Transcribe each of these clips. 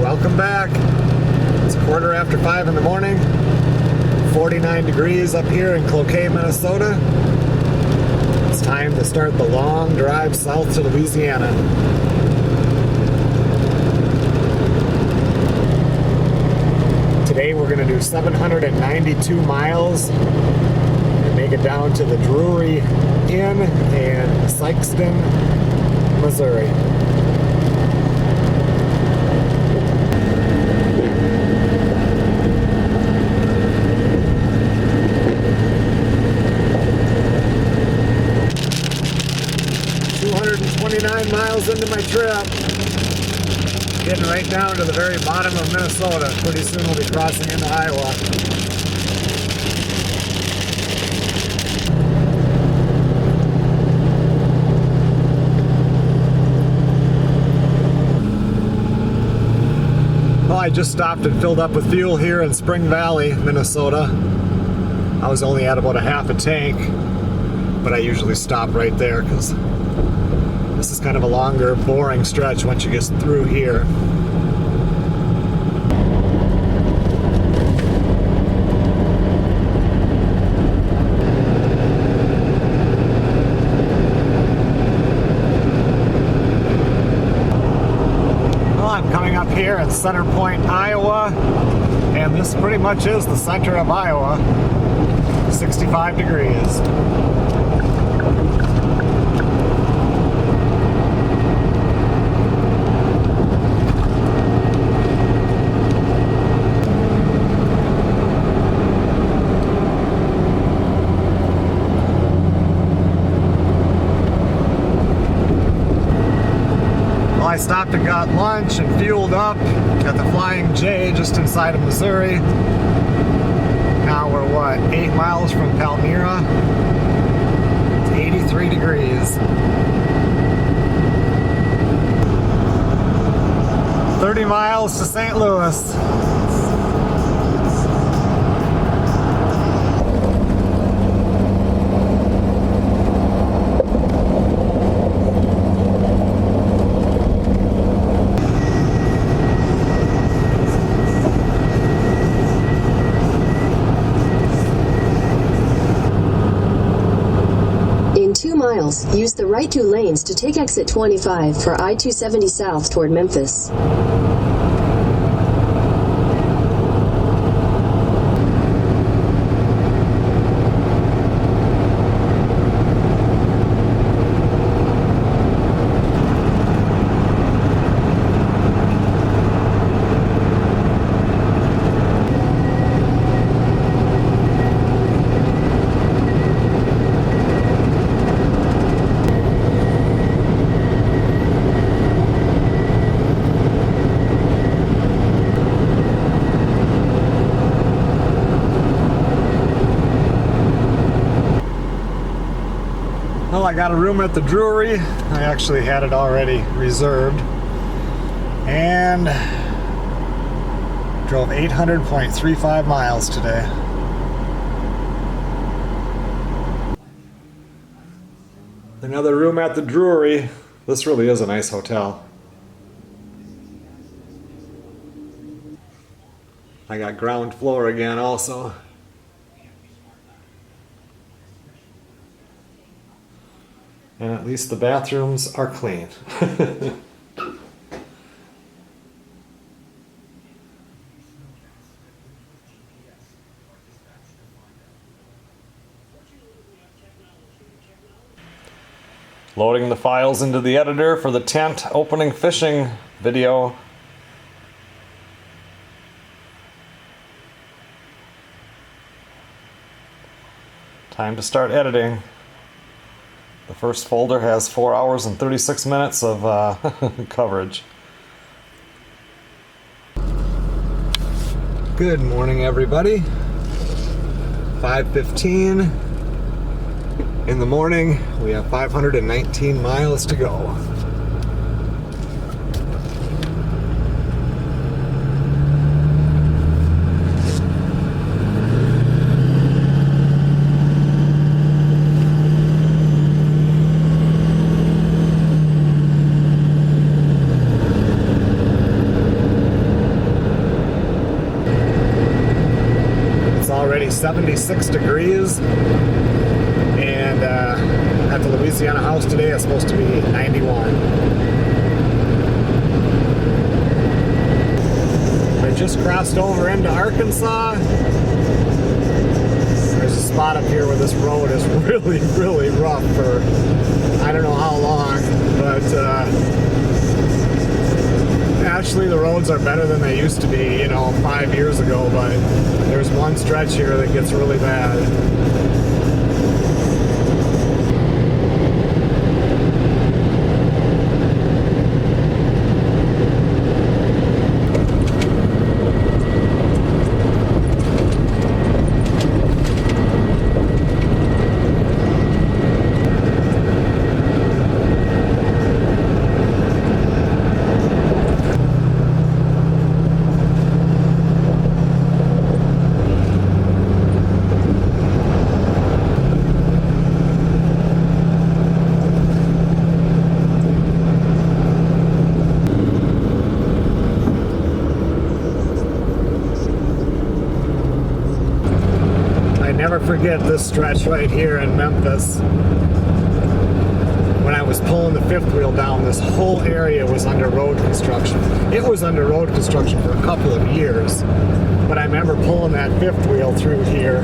Welcome back. It's 5:15 in the morning. 49 degrees up here in Cloquet, Minnesota. It's time to start the long drive south to Louisiana. Today we're going to do 792 miles and make it down to the Drury Inn in Sikeston, Missouri. Miles into my trip, getting right down to the very bottom of Minnesota. Pretty soon we'll be crossing into Iowa. Well, I just stopped and filled up with fuel here in Spring Valley, Minnesota. I was only at about a half a tank, but I usually stop right there because this is kind of a longer, boring stretch once you get through here. Well, I'm coming up here at Center Point, Iowa, and this pretty much is the center of Iowa. 65 degrees. I stopped and got lunch and fueled up at the Flying J just inside of Missouri. Now we're 8 miles from Palmyra. It's 83 degrees. 30 miles to St. Louis. Use the right 2 lanes to take exit 25 for I-270 south toward Memphis. Well, I got a room at the Drury. I actually had it already reserved. And drove 800.35 miles today. Another room at the Drury. This really is a nice hotel. I got ground floor again also. And at least the bathrooms are clean. Loading the files into the editor for the tent opening fishing video. Time to start editing. The first folder has 4 hours and 36 minutes of coverage. Good morning, everybody. 5:15 in the morning. We have 519 miles to go. 76 degrees. And at the Louisiana house today, it's supposed to be 91. I just crossed over into Arkansas. There's a spot up here where this road is really, really rough for I don't know how long, but actually the roads are better than they used to be, you know, 5 years ago, but there's one stretch here that gets really bad. Never forget this stretch right here in Memphis. When I was pulling the fifth wheel down, this whole area was under road construction. It was under road construction for a couple of years, but I remember pulling that fifth wheel through here,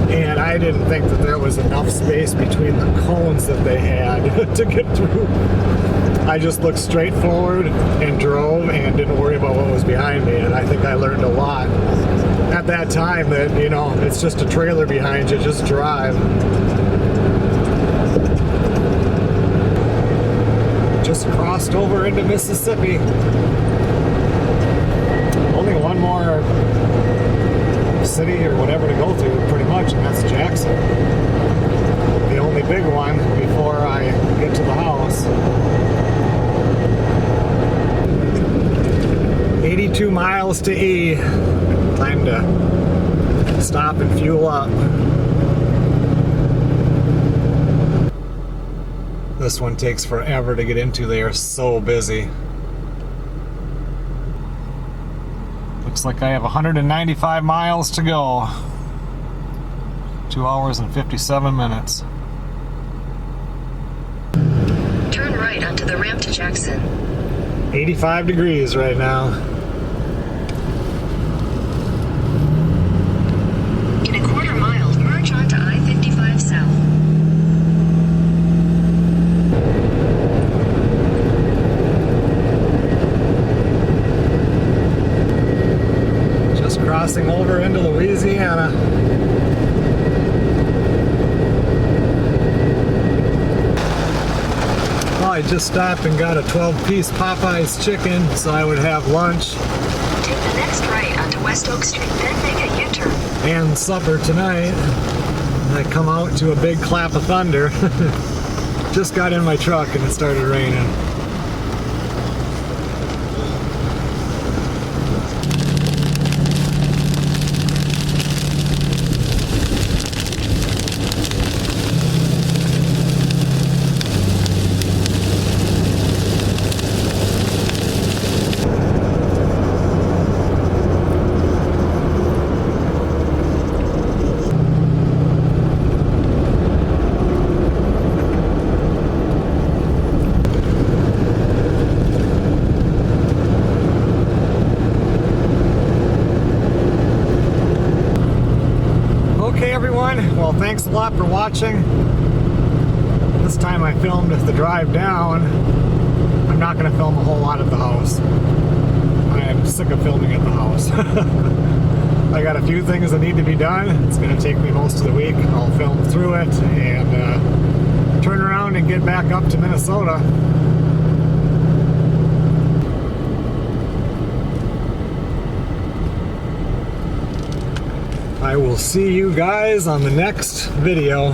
and I didn't think that there was enough space between the cones that they had to get through. I just looked straight forward and drove and didn't worry about what was behind me, and I think I learned a lot at that time that, you know, it's just a trailer behind you, just drive. Just crossed over into Mississippi. Only one more city or whatever to go to, pretty much, and that's Jackson. The only big one before I get to the house. 82 miles to E. Time to stop and fuel up. This one takes forever to get into. They are so busy. Looks like I have 195 miles to go. 2 hours and 57 minutes. Turn right onto the ramp to Jackson. 85 degrees right now. Onto I-55 South. Just crossing over into Louisiana. Well, I just stopped and got a 12-piece Popeye's chicken so I would have lunch. Take the next right onto West Oak Street, then make a U-turn. And supper tonight. I come out to a big clap of thunder. Just got in my truck and it started raining. Okay everyone, well thanks a lot for watching. This time I filmed the drive down. I'm not going to film a whole lot at the house. I am sick of filming at the house. I got a few things that need to be done. It's going to take me most of the week. I'll film through it and turn around and get back up to Minnesota. I will see you guys on the next video.